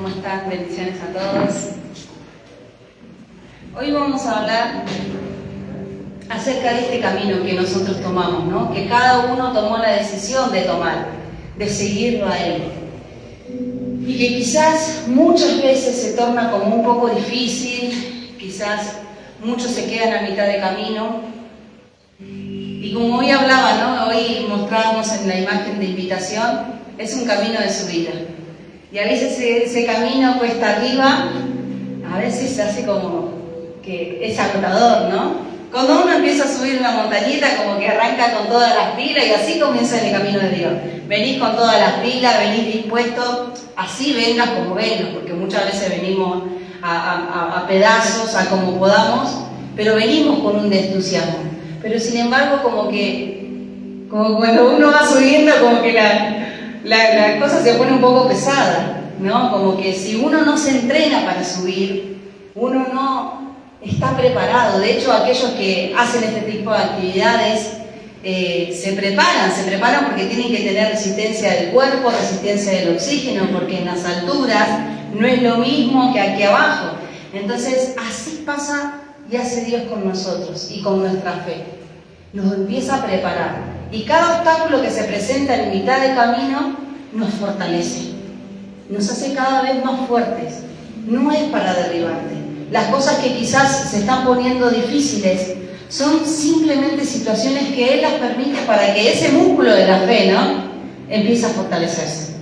¿Cómo están? Bendiciones a todos. Hoy vamos a hablar acerca de este camino que nosotros tomamos, ¿no? Que cada uno tomó la decisión de tomar, de seguirlo a Él. Y que quizás muchas veces se torna como un poco difícil, quizás muchos se quedan a mitad de camino. Y como hoy hablaba, ¿no? Hoy mostrábamos en la imagen de invitación, es un camino de subida. Y a veces ese camino cuesta arriba, a veces se hace como que es agotador, ¿no? Cuando uno empieza a subir una montañita, como que arranca con todas las pilas y así comienza el camino de Dios. Venís con todas las pilas, venís dispuesto, así vengas como vengas, porque muchas veces venimos a pedazos, a como podamos, pero venimos con un entusiasmo. Pero sin embargo, como cuando uno va subiendo, como que la cosa se pone un poco pesada, ¿no? Como que si uno no se entrena para subir, uno no está preparado. De hecho, aquellos que hacen este tipo de actividades se preparan porque tienen que tener resistencia del cuerpo, resistencia del oxígeno, porque en las alturas no es lo mismo que aquí abajo. Entonces, así pasa y hace Dios con nosotros y con nuestra fe. Nos empieza a preparar. Y cada obstáculo que se presenta en mitad de camino nos fortalece, nos hace cada vez más fuertes. No es para derribarte. Las cosas que quizás se están poniendo difíciles son simplemente situaciones que Él las permite para que ese músculo de la fe, ¿no?, empiece a fortalecerse.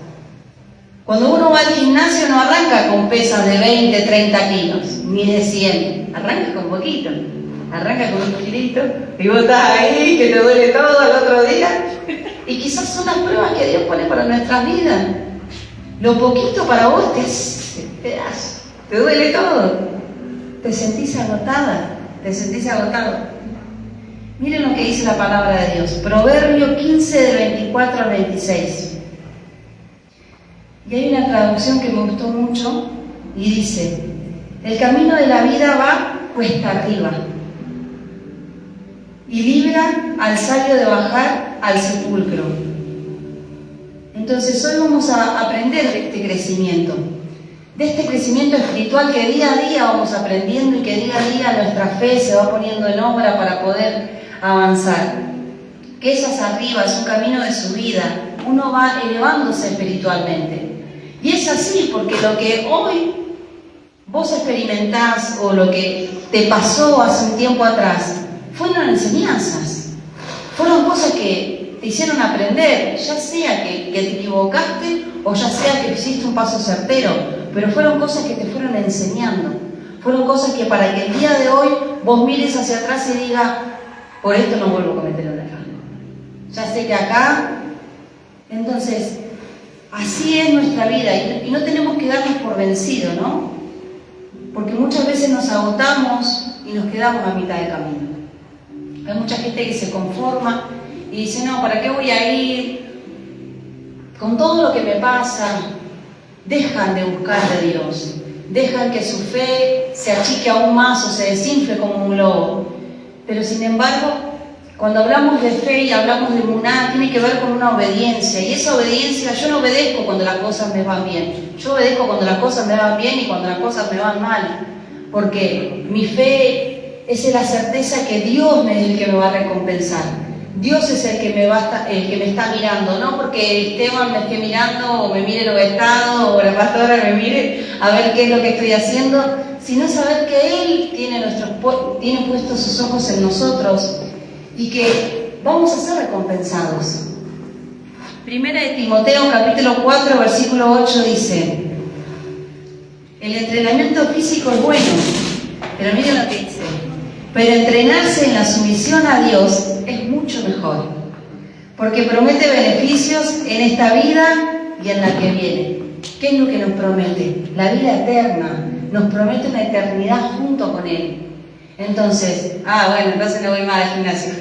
Cuando uno va al gimnasio no arranca con pesas de 20, 30 kilos, ni de 100, arranca con poquito. Arranca con un kilito y vos estás ahí, que te duele todo el otro día. Y quizás son las pruebas que Dios pone para nuestras vidas. Lo poquito para vos te duele todo. Te sentís agotada, te sentís agotado. Miren lo que dice la palabra de Dios. Proverbio 15, de 24 al 26. Y hay una traducción que me gustó mucho y dice: el camino de la vida va cuesta arriba y libra al sabio de bajar al sepulcro. Entonces hoy vamos a aprender de este crecimiento espiritual que día a día vamos aprendiendo y que día a día nuestra fe se va poniendo en obra para poder avanzar. Que es hacia arriba, es un camino de subida, uno va elevándose espiritualmente. Y es así porque lo que hoy vos experimentás o lo que te pasó hace un tiempo atrás fueron enseñanzas, fueron cosas que te hicieron aprender, ya sea que te equivocaste o ya sea que hiciste un paso certero, pero fueron cosas que te fueron enseñando, fueron cosas que para que el día de hoy vos mires hacia atrás y digas: por esto no vuelvo a cometer un error, ya sé que acá. Entonces, así es nuestra vida y no tenemos que darnos por vencido, ¿no? Porque muchas veces nos agotamos y nos quedamos a mitad de camino. Hay mucha gente que se conforma y dice: no, ¿para qué voy a ir? Con todo lo que me pasa. Dejan de buscar de Dios, dejan que su fe se achique aún más o se desinfle como un globo. Pero sin embargo, cuando hablamos de fe y hablamos de emuná, tiene que ver con una obediencia. Y esa obediencia, yo no obedezco cuando las cosas me van bien, yo obedezco cuando las cosas me van bien y cuando las cosas me van mal. Porque mi fe es la certeza que Dios es el que me va a recompensar. Dios es el que me está mirando, no porque Esteban me esté mirando o me mire lo que he estado o la pastora me mire a ver qué es lo que estoy haciendo, sino saber que Él tiene puestos sus ojos en nosotros y que vamos a ser recompensados. Primera de Timoteo, capítulo 4, versículo 8 dice: el entrenamiento físico es bueno, pero miren lo que dice: pero entrenarse en la sumisión a Dios es mucho mejor, porque promete beneficios en esta vida y en la que viene. ¿Qué es lo que nos promete? La vida eterna. Nos promete una eternidad junto con Él. Entonces, entonces no voy más al gimnasio.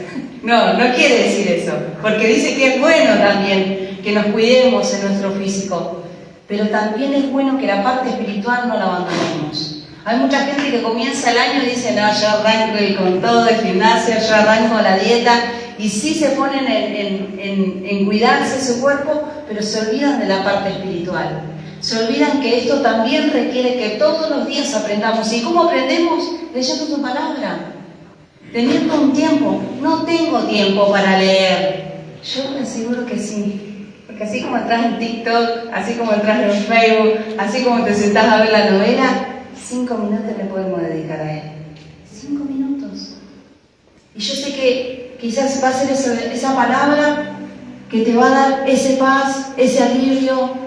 No quiere decir eso, porque dice que es bueno también que nos cuidemos en nuestro físico, pero también es bueno que la parte espiritual no la abandonemos. Hay mucha gente que comienza el año y dice: no, yo arranco con todo el gimnasio, yo arranco la dieta, y sí se ponen en cuidarse su cuerpo, pero se olvidan de la parte espiritual. Se olvidan que esto también requiere que todos los días aprendamos. ¿Y cómo aprendemos? Leyendo su palabra. Teniendo un tiempo. No tengo tiempo para leer. Yo me aseguro que sí. Porque así como entras en TikTok, así como entras en Facebook, así como te sentás a ver la novela, 5 minutos le podemos dedicar a él. 5 minutos. Y yo sé que quizás va a ser esa palabra que te va a dar ese paz, ese alivio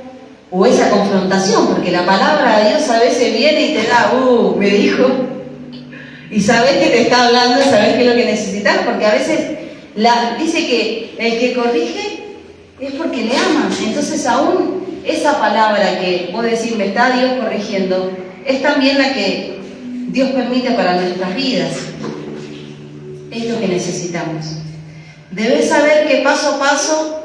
o esa confrontación, porque la palabra de Dios a veces viene y te da, me dijo, y sabes que te está hablando, sabes que es lo que necesitas, porque a veces dice que el que corrige es porque le ama. Entonces aún esa palabra que vos decís, me está Dios corrigiendo, es también la que Dios permite para nuestras vidas. Es lo que necesitamos. Debes saber que paso a paso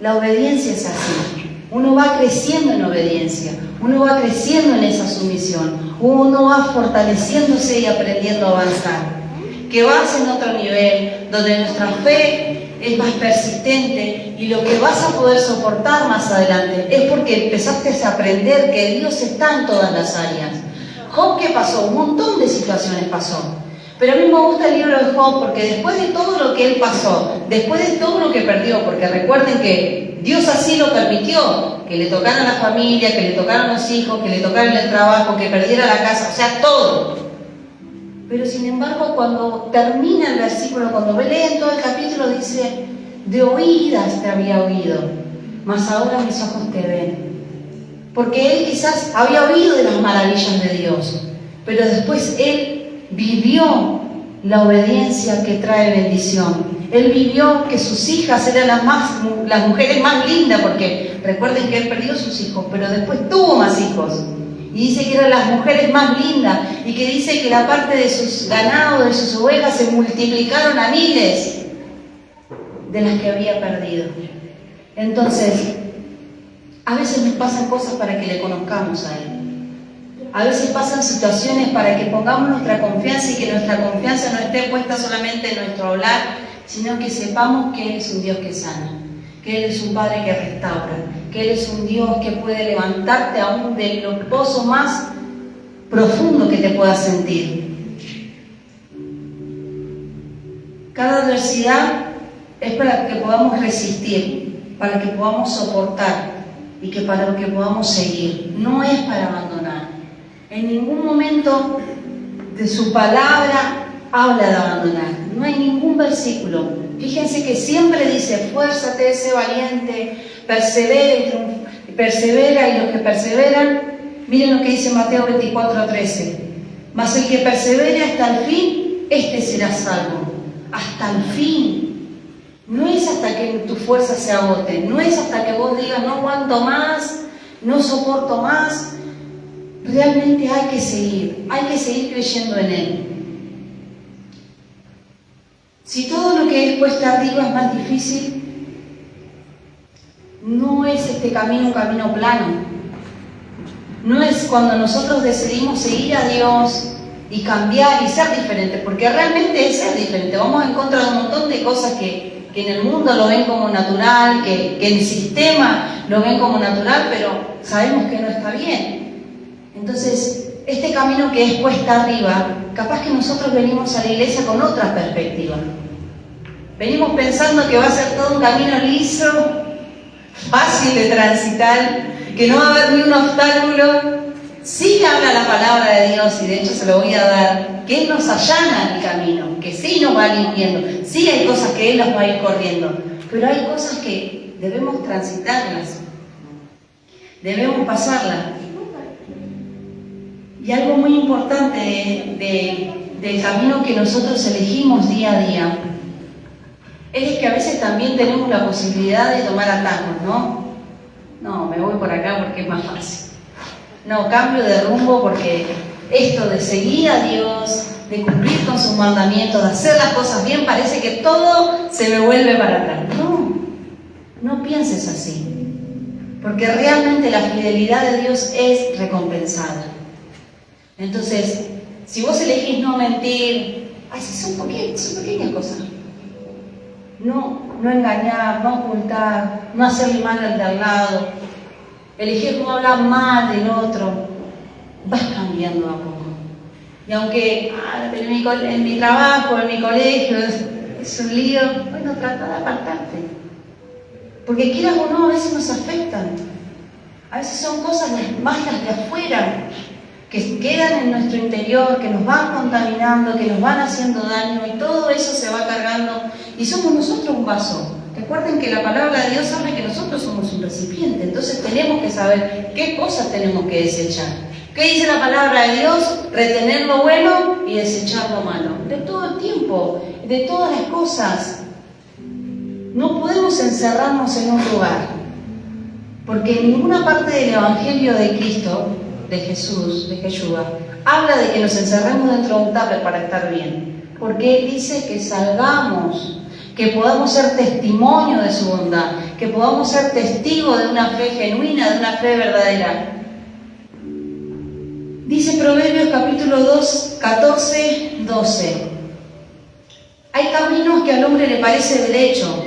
la obediencia es así. Uno va creciendo en obediencia, uno va creciendo en esa sumisión, uno va fortaleciéndose y aprendiendo a avanzar. Que vas en otro nivel, donde nuestra fe es más persistente y lo que vas a poder soportar más adelante es porque empezaste a aprender que Dios está en todas las áreas. Job, ¿qué pasó? Un montón de situaciones pasó. Pero a mí me gusta el libro de Job porque después de todo lo que él pasó, después de todo lo que perdió, porque recuerden que Dios así lo permitió, que le tocaran la familia, que le tocaran los hijos, que le tocaran el trabajo, que perdiera la casa, o sea, todo. Pero sin embargo, cuando termina el versículo, cuando leen todo el capítulo, dice, de oídas te había oído, mas ahora mis ojos te ven. Porque él quizás había oído de las maravillas de Dios, pero después él vivió la obediencia que trae bendición. Él vivió que sus hijas eran las mujeres más lindas, porque recuerden que él perdió sus hijos, pero después tuvo más hijos. Y dice que eran las mujeres más lindas, y que dice que la parte de sus ganados, de sus ovejas, se multiplicaron a miles de las que había perdido. Entonces, a veces nos pasan cosas para que le conozcamos a Él. A veces pasan situaciones para que pongamos nuestra confianza y que nuestra confianza no esté puesta solamente en nuestro hablar, sino que sepamos que Él es un Dios que sana, que Él es un Padre que restaura, que Él es un Dios que puede levantarte aún del pozo más profundo que te puedas sentir. Cada adversidad es para que podamos resistir, para que podamos soportar y que para que podamos seguir. No es para abandonar. En ningún momento de su palabra habla de abandonar. No hay ningún versículo. Fíjense que siempre dice, esfuérzate, sé valiente, persevera, y los que perseveran, miren lo que dice Mateo 24:13. Mas el que persevere hasta el fin, este será salvo. Hasta el fin. No es hasta que tu fuerza se agote, no es hasta que vos digas, no aguanto más, no soporto más. Realmente hay que seguir creyendo en Él. Si todo lo que es cuesta arriba es más difícil, no es este camino un camino plano. No es cuando nosotros decidimos seguir a Dios y cambiar y ser diferente, porque realmente es ser diferente. Vamos en contra de un montón de cosas que en el mundo lo ven como natural, que en el sistema lo ven como natural, pero sabemos que no está bien. Entonces, este camino que es cuesta arriba, capaz que nosotros venimos a la iglesia con otra perspectiva. Venimos pensando que va a ser todo un camino liso, fácil de transitar, que no va a haber ni un obstáculo. Sí habla la palabra de Dios, y de hecho se lo voy a dar, que Él nos allana el camino, que sí nos va limpiando, sí hay cosas que Él nos va a ir corriendo, pero hay cosas que debemos transitarlas, debemos pasarlas. Y algo muy importante del camino que nosotros elegimos día a día es que a veces también tenemos la posibilidad de tomar atajos, ¿no? No, me voy por acá porque es más fácil. No, cambio de rumbo porque esto de seguir a Dios, de cumplir con sus mandamientos, de hacer las cosas bien, parece que todo se me vuelve para atrás. No pienses así, porque realmente la fidelidad de Dios es recompensada. Entonces, si vos elegís no mentir, son pequeñas cosas. No engañar, no ocultar, no hacerle mal al de al lado. elegir no hablar mal del otro, vas cambiando a poco. Y aunque en mi trabajo, en mi colegio, es un lío, bueno, trata de apartarte. Porque quieras o no, a veces nos afectan. A veces son cosas más las de afuera, que quedan en nuestro interior, que nos van contaminando, que nos van haciendo daño, y todo eso se va cargando, y somos nosotros un vaso. Recuerden que la palabra de Dios habla que nosotros somos un recipiente, entonces tenemos que saber qué cosas tenemos que desechar. ¿Qué dice la palabra de Dios? Retener lo bueno y desechar lo malo. De todo el tiempo, de todas las cosas. No podemos encerrarnos en un lugar, porque en ninguna parte del Evangelio de Cristo, de Jesús, de Yeshua, habla de que nos encerremos dentro de un tupper para estar bien. Porque Él dice que salgamos, que podamos ser testimonio de su bondad, que podamos ser testigos de una fe genuina, de una fe verdadera. Dice Proverbios capítulo 2, 14, 12. Hay caminos que al hombre le parece derecho,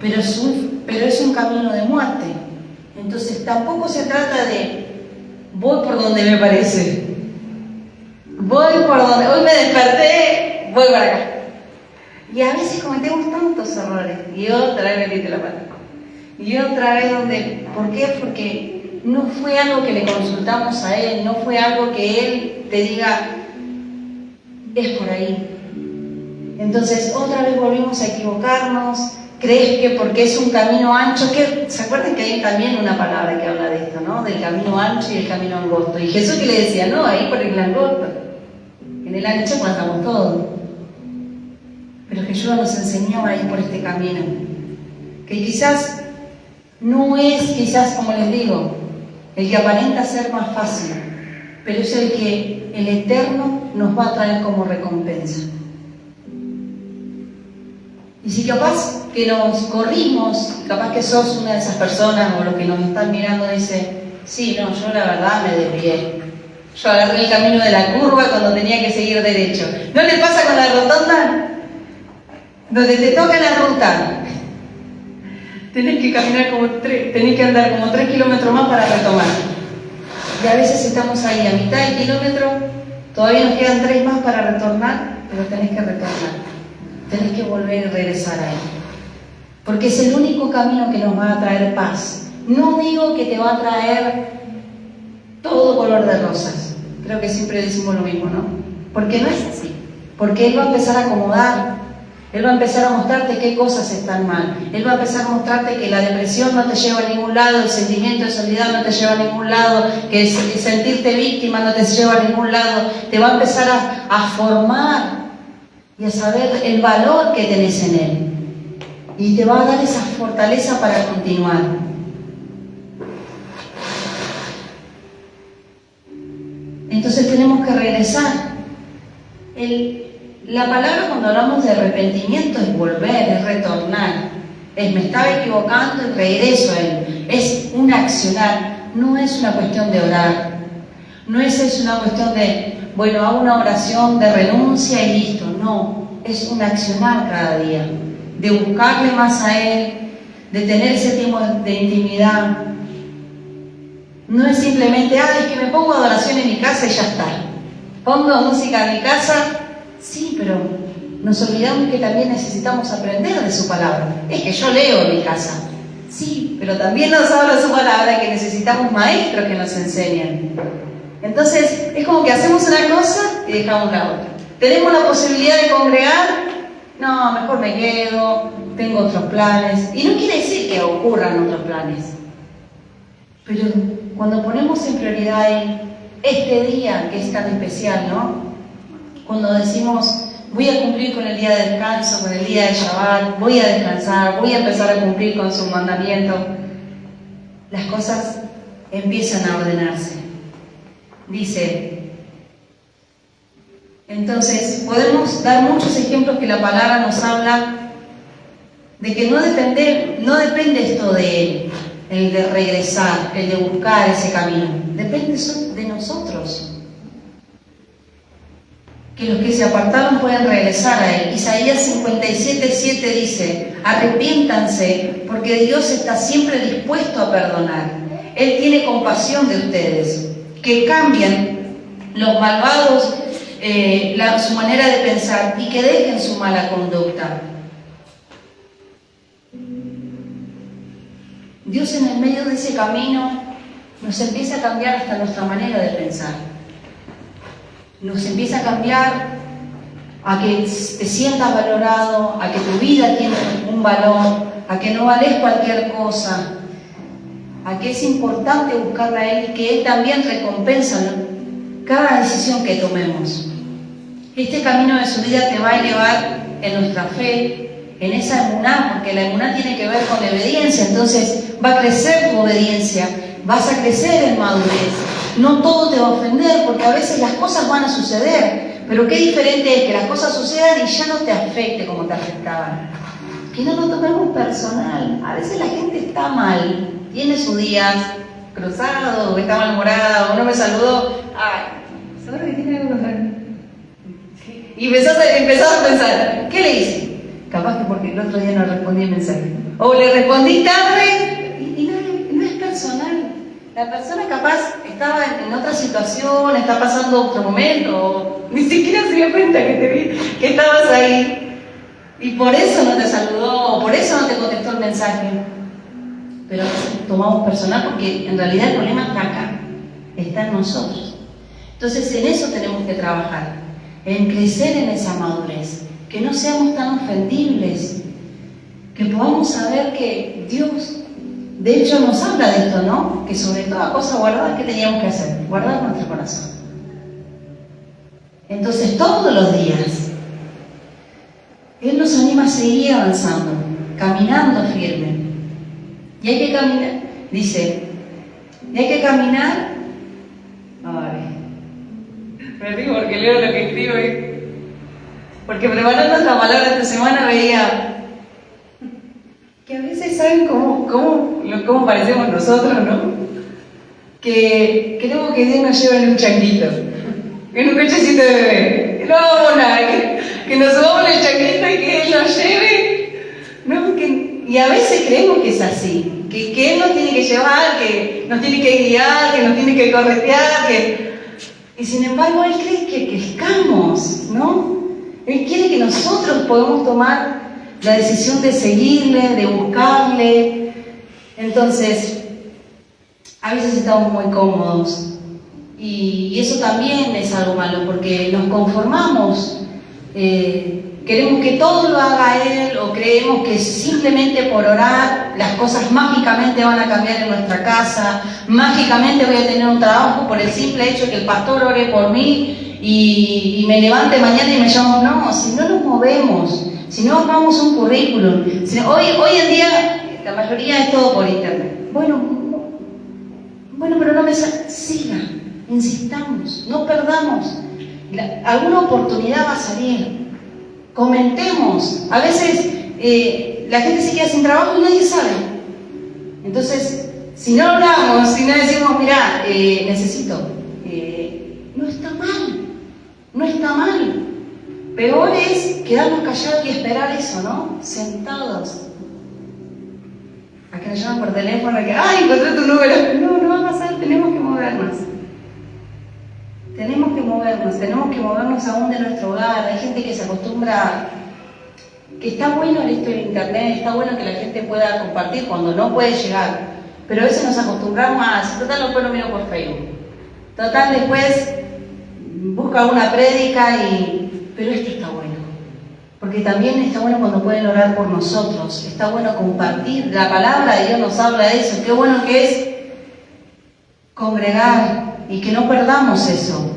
pero es un camino de muerte. Entonces tampoco se trata de voy por donde me parece. Voy por donde... Hoy me desperté, voy para acá. Y a veces cometemos tantos errores. Y otra vez metiste la pata. Y otra vez donde... ¿Por qué? Porque no fue algo que le consultamos a Él. No fue algo que Él te diga, es por ahí. Entonces otra vez volvimos a equivocarnos. ¿Crees que porque es un camino ancho? ¿Se acuerdan que hay también una palabra que habla de esto, ¿no? Del camino ancho y el camino angosto. Y Jesús que le decía, no, ahí por el angosto. En el ancho pasamos todo. Pero Jesús nos enseñó a ir por este camino. Que quizás no es, como les digo, el que aparenta ser más fácil, pero es el que el Eterno nos va a traer como recompensa. Y si capaz que nos corrimos, capaz que sos una de esas personas o los que nos están mirando dice, sí, no, yo la verdad me desvié. Yo agarré el camino de la curva cuando tenía que seguir derecho. ¿No le pasa con la rotonda? Donde te toca la ruta, tenés que andar como 3 kilómetros más para retomar. Y a veces estamos ahí a mitad del kilómetro, todavía nos quedan 3 más para retornar, pero tenés que retornar. Tenés que volver y regresar a Él. Porque es el único camino que nos va a traer paz. No digo que te va a traer todo color de rosas. Creo que siempre decimos lo mismo, ¿no? Porque no es así. Porque Él va a empezar a acomodar. Él va a empezar a mostrarte qué cosas están mal. Él va a empezar a mostrarte que la depresión no te lleva a ningún lado, el sentimiento de soledad no te lleva a ningún lado, que sentirte víctima no te lleva a ningún lado. Te va a empezar a formar y a saber el valor que tenés en Él. Y te va a dar esa fortaleza para continuar. Entonces tenemos que regresar. La palabra cuando hablamos de arrepentimiento es volver, es retornar. Es me estaba equivocando y regreso a Él. Es un accionar, no es una cuestión de orar. No es una cuestión de, bueno, hago una oración de renuncia y listo. No, es un accionar cada día. De buscarle más a Él, de tener ese tiempo de intimidad. No es simplemente, es que me pongo adoración en mi casa y ya está. Pongo música en mi casa, sí, pero nos olvidamos que también necesitamos aprender de su palabra. Es que yo leo en mi casa, sí, pero también nos habla su palabra que necesitamos maestros que nos enseñen. Entonces, es como que hacemos una cosa y dejamos la otra. ¿Tenemos la posibilidad de congregar? No, mejor me quedo, tengo otros planes. Y no quiere decir que ocurran otros planes. Pero cuando ponemos en prioridad este día que es tan especial, ¿no? Cuando decimos, voy a cumplir con el día de descanso, con el día de Shabbat, voy a descansar, voy a empezar a cumplir con su mandamiento, las cosas empiezan a ordenarse. Dice, entonces podemos dar muchos ejemplos que la palabra nos habla de que no depende esto de Él, el de regresar, el de buscar ese camino, depende de nosotros. Que los que se apartaron pueden regresar a Él. Isaías 57:7 dice, arrepiéntanse porque Dios está siempre dispuesto a perdonar. Él tiene compasión de ustedes. Que cambien los malvados su manera de pensar y que dejen su mala conducta. Dios en el medio de ese camino nos empieza a cambiar hasta nuestra manera de pensar. Nos empieza a cambiar a que te sientas valorado, a que tu vida tiene un valor, a que no vales cualquier cosa, a que es importante buscarle a Él y que Él también recompensa cada decisión que tomemos. Este camino de su vida te va a elevar en nuestra fe, en esa emuná, porque la emuná tiene que ver con la obediencia, entonces va a crecer tu obediencia, vas a crecer en madurez. No todo te va a ofender, porque a veces las cosas van a suceder, pero qué diferente es que las cosas sucedan y ya no te afecte como te afectaban. Que no lo tomemos personal. A veces la gente está mal, tiene sus días cruzados, o está malhumorada, o no me saludó. Ay, ¿seguro que tiene algo que ver? Y empezás a pensar, ¿qué le hice? Capaz que porque el otro día no respondí el mensaje. O le respondí tarde, y no es personal. La persona capaz estaba en otra situación, está pasando otro momento, o ni siquiera se dio cuenta que te vi, que estabas ahí. Y por eso no te saludó, o por eso no te contestó el mensaje. Pero tomamos personal porque en realidad el problema está acá, está en nosotros. Entonces en eso tenemos que trabajar, en crecer en esa madurez, que no seamos tan ofendibles, que podamos saber que Dios, de hecho nos habla de esto, ¿no? Que sobre toda cosa guardada, ¿qué teníamos que hacer? Guardar nuestro corazón. Entonces todos los días, Él nos anima a seguir avanzando, caminando firme. Y hay que caminar, dice, y hay que caminar, me río porque leo lo que escribe, porque preparando esta palabra esta semana veía que a veces saben cómo parecemos nosotros, ¿no? Que queremos que Dios nos lleve en un changuito, en un cochecito de bebé, no vamos nada, que nos subamos en el changuito y que Él nos lleve, ¿no? Y a veces creemos que es así, que Él nos tiene que llevar, que nos tiene que guiar, que nos tiene que corretear, y sin embargo Él cree que crezcamos, ¿no? Él quiere que nosotros podamos tomar la decisión de seguirle, de buscarle. Entonces, a veces estamos muy cómodos y eso también es algo malo porque nos conformamos. Queremos que todo lo haga Él o creemos que simplemente por orar las cosas mágicamente van a cambiar en nuestra casa, mágicamente voy a tener un trabajo por el simple hecho de que el pastor ore por mí y me levante mañana y me llamo. No, si no nos movemos, si no armamos un currículum, hoy en día la mayoría es todo por internet. Bueno, pero no me siga, insistamos, no perdamos, alguna oportunidad va a salir. Comentemos. A veces la gente se queda sin trabajo y nadie sabe. Entonces, si no hablamos, si no decimos, mira, necesito, no está mal, no está mal. Peor es quedarnos callados y esperar eso, ¿no? Sentados. A que nos llaman por teléfono, que, ¡ay, encontré tu número! No va a pasar, tenemos que movernos. Tenemos que movernos aún de nuestro hogar. Hay gente que se acostumbra, que está bueno esto de internet, está bueno que la gente pueda compartir cuando no puede llegar, pero a veces nos acostumbramos a, total, después lo miro por Facebook, total, después busca una prédica pero esto está bueno, porque también está bueno cuando pueden orar por nosotros, está bueno compartir, la palabra de Dios nos habla de eso, qué bueno que es congregar y que no perdamos eso.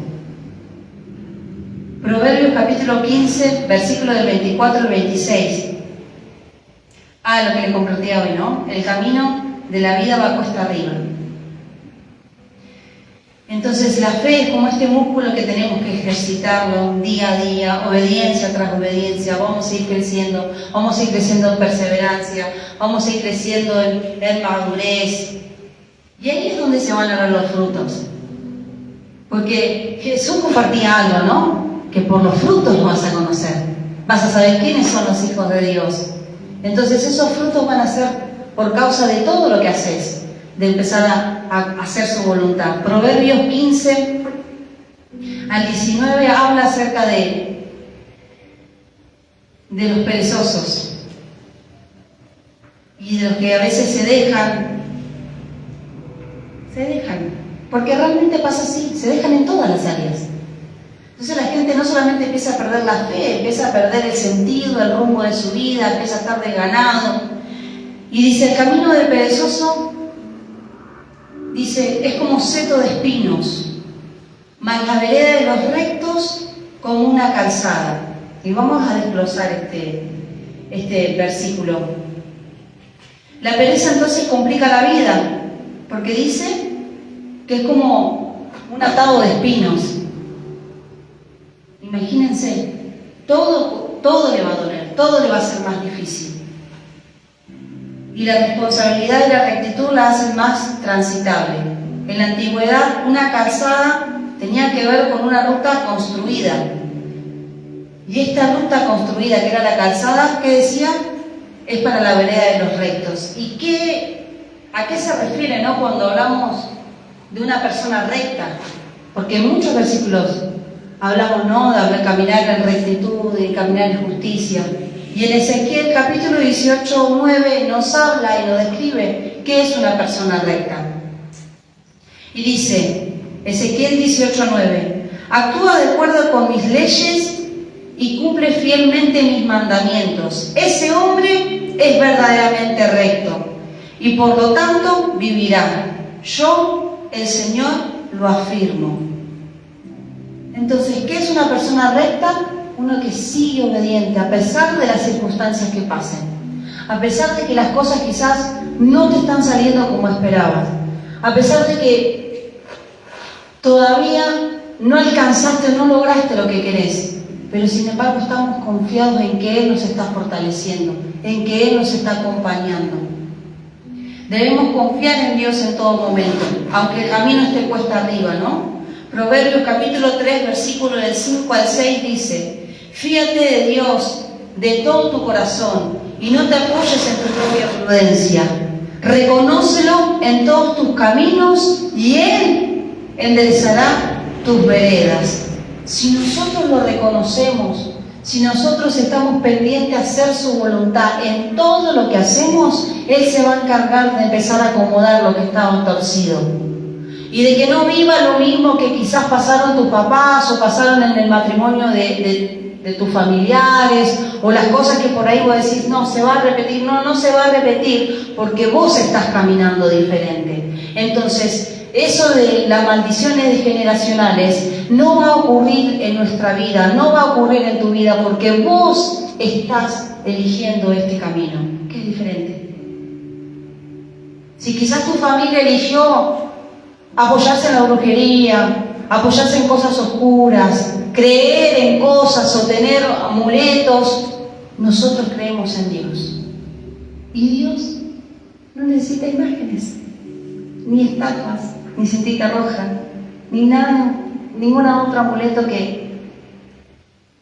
Proverbios capítulo 15, versículos del 24 al 26. Lo que les compartía hoy, ¿no? El camino de la vida va cuesta arriba. Entonces la fe es como este músculo que tenemos que ejercitarlo día a día, obediencia tras obediencia. Vamos a ir creciendo en perseverancia, vamos a ir creciendo en madurez. Y ahí es donde se van a ver los frutos. Porque Jesús compartía algo, ¿no? Que por los frutos los vas a conocer. Vas a saber quiénes son los hijos de Dios. Entonces esos frutos van a ser por causa de todo lo que haces. De empezar a hacer su voluntad. Proverbios 15 al 19 habla acerca de los perezosos y de los que a veces se dejan, porque realmente pasa así, se dejan en todas las áreas. Entonces la gente no solamente empieza a perder la fe, empieza a perder el sentido, el rumbo de su vida, empieza a estar desganado. Y dice, el camino del perezoso, dice, es como seto de espinos, mas la vereda de los rectos como una calzada. Y vamos a desglosar este versículo. La pereza entonces complica la vida, porque dice que es como un atado de espinos. Imagínense, todo le va a doler, todo le va a ser más difícil. Y la responsabilidad y la rectitud la hacen más transitable. En la antigüedad, una calzada tenía que ver con una ruta construida. Y esta ruta construida, que era la calzada, ¿qué decía? Es para la vereda de los rectos. ¿Y a qué se refiere, no, cuando hablamos de una persona recta? Porque en muchos versículos hablamos, ¿no?, de caminar en rectitud, de caminar en justicia. Y en Ezequiel capítulo 18, 9 nos habla y nos describe qué es una persona recta. Y dice, Ezequiel 18, 9, actúa de acuerdo con mis leyes y cumple fielmente mis mandamientos. Ese hombre es verdaderamente recto y por lo tanto vivirá. Yo, el Señor, lo afirmo. Entonces, ¿qué es una persona recta? Uno que sigue obediente a pesar de las circunstancias que pasen, a pesar de que las cosas quizás no te están saliendo como esperabas, a pesar de que todavía no alcanzaste, no lograste lo que querés, pero sin embargo estamos confiados en que Él nos está fortaleciendo, en que Él nos está acompañando. Debemos confiar en Dios en todo momento, aunque el camino esté cuesta arriba, ¿no? Proverbios capítulo 3, versículo del 5 al 6 dice, fíate de Dios de todo tu corazón y no te apoyes en tu propia prudencia. Reconócelo en todos tus caminos y Él enderezará tus veredas. Si nosotros lo reconocemos, si nosotros estamos pendientes a hacer su voluntad en todo lo que hacemos, Él se va a encargar de empezar a acomodar lo que estaba torcido. Y de que no viva lo mismo que quizás pasaron tus papás o pasaron en el matrimonio de tus familiares, o las cosas que por ahí vos decís, no, se va a repetir. No se va a repetir porque vos estás caminando diferente. Entonces, eso de las maldiciones generacionales no va a ocurrir en nuestra vida, no va a ocurrir en tu vida porque vos estás eligiendo este camino, que es diferente. Si quizás tu familia eligió apoyarse en la brujería, apoyarse en cosas oscuras, creer en cosas o tener amuletos, nosotros creemos en Dios. Y Dios no necesita imágenes, ni estatuas, ni cintita roja, ni nada, ninguna otro amuleto que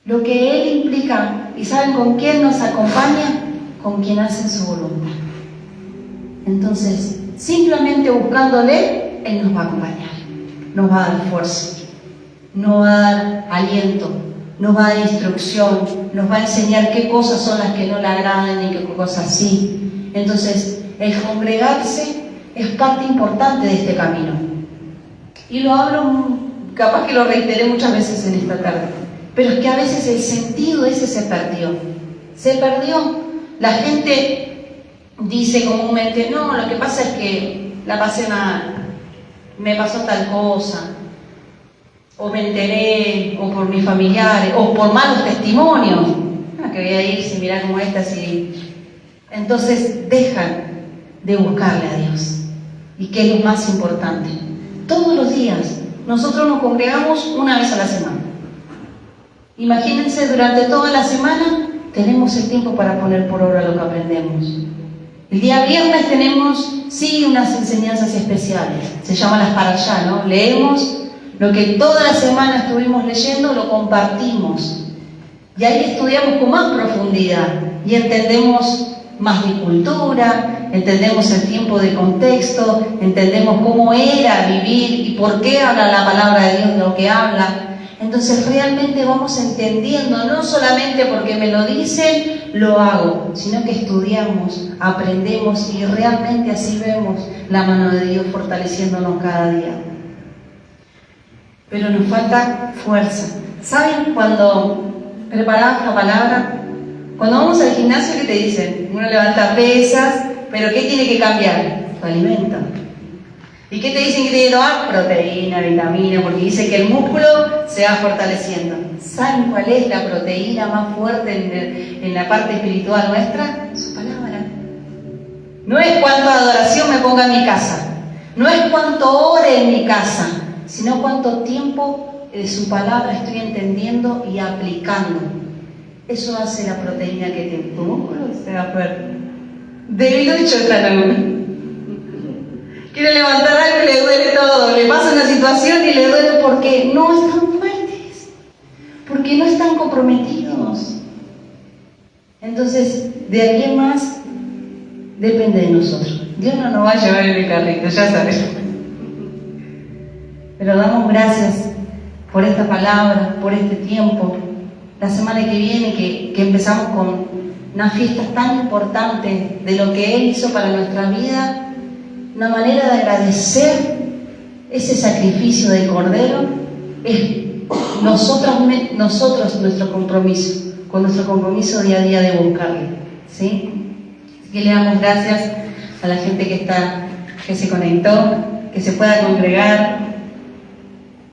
lo que Él implica. ¿Y saben con quién nos acompaña? Con quien hace su voluntad. Entonces, simplemente buscándole, Él nos va a acompañar, nos va a dar fuerza, nos va a dar aliento, nos va a dar instrucción, nos va a enseñar qué cosas son las que no le agradan y qué cosas sí. Entonces, el congregarse es parte importante de este camino. Y lo hablo, capaz que lo reiteré muchas veces en esta tarde, pero es que a veces el sentido ese se perdió. Se perdió. La gente dice comúnmente, no, lo que pasa es que la pasé mal, me pasó tal cosa, o me enteré, o por mis familiares, o por malos testimonios. Que voy a ir sin mirar como esta, así. Entonces dejan de buscarle a Dios. ¿Y qué es lo más importante? Todos los días nosotros nos congregamos una vez a la semana. Imagínense, durante toda la semana tenemos el tiempo para poner por obra lo que aprendemos. El día viernes tenemos, sí, unas enseñanzas especiales, se llaman las parashá, ¿no? Leemos lo que toda la semana estuvimos leyendo, lo compartimos. Y ahí estudiamos con más profundidad y entendemos más de cultura, entendemos el tiempo de contexto, entendemos cómo era vivir y por qué habla la palabra de Dios lo que habla. Entonces realmente vamos entendiendo, no solamente porque me lo dicen, lo hago, sino que estudiamos, aprendemos y realmente así vemos la mano de Dios fortaleciéndonos cada día. Pero nos falta fuerza. ¿Saben cuando preparamos la palabra? Cuando vamos al gimnasio, ¿qué te dicen? Uno levanta pesas, pero ¿qué tiene que cambiar? Tu alimento. ¿Y qué te dicen que tiene que tomar? Proteína, vitamina, porque dice que el músculo se va fortaleciendo. ¿Saben cuál es la proteína más fuerte en la parte espiritual nuestra? Su palabra. No es cuánta adoración me ponga en mi casa, no es cuánto ore en mi casa, sino cuánto tiempo de su palabra estoy entendiendo y aplicando. Eso hace la proteína que tiene. Tu músculo se va fuerte. Debilucho está uno. Quiere levantar algo y le duele todo. Le pasa una situación y le duele porque no están fuertes. Porque no están comprometidos. Entonces, de aquí en más, depende de nosotros. Dios no nos va a llevar en el carrito, ya sabes. Pero damos gracias por esta palabra, por este tiempo. La semana que viene que empezamos con unas fiestas tan importantes de lo que Él hizo para nuestra vida, una manera de agradecer ese sacrificio del Cordero es nosotros nuestro compromiso, con nuestro compromiso día a día de buscarle, ¿sí? Así que le damos gracias a la gente que se conectó, que se pueda congregar.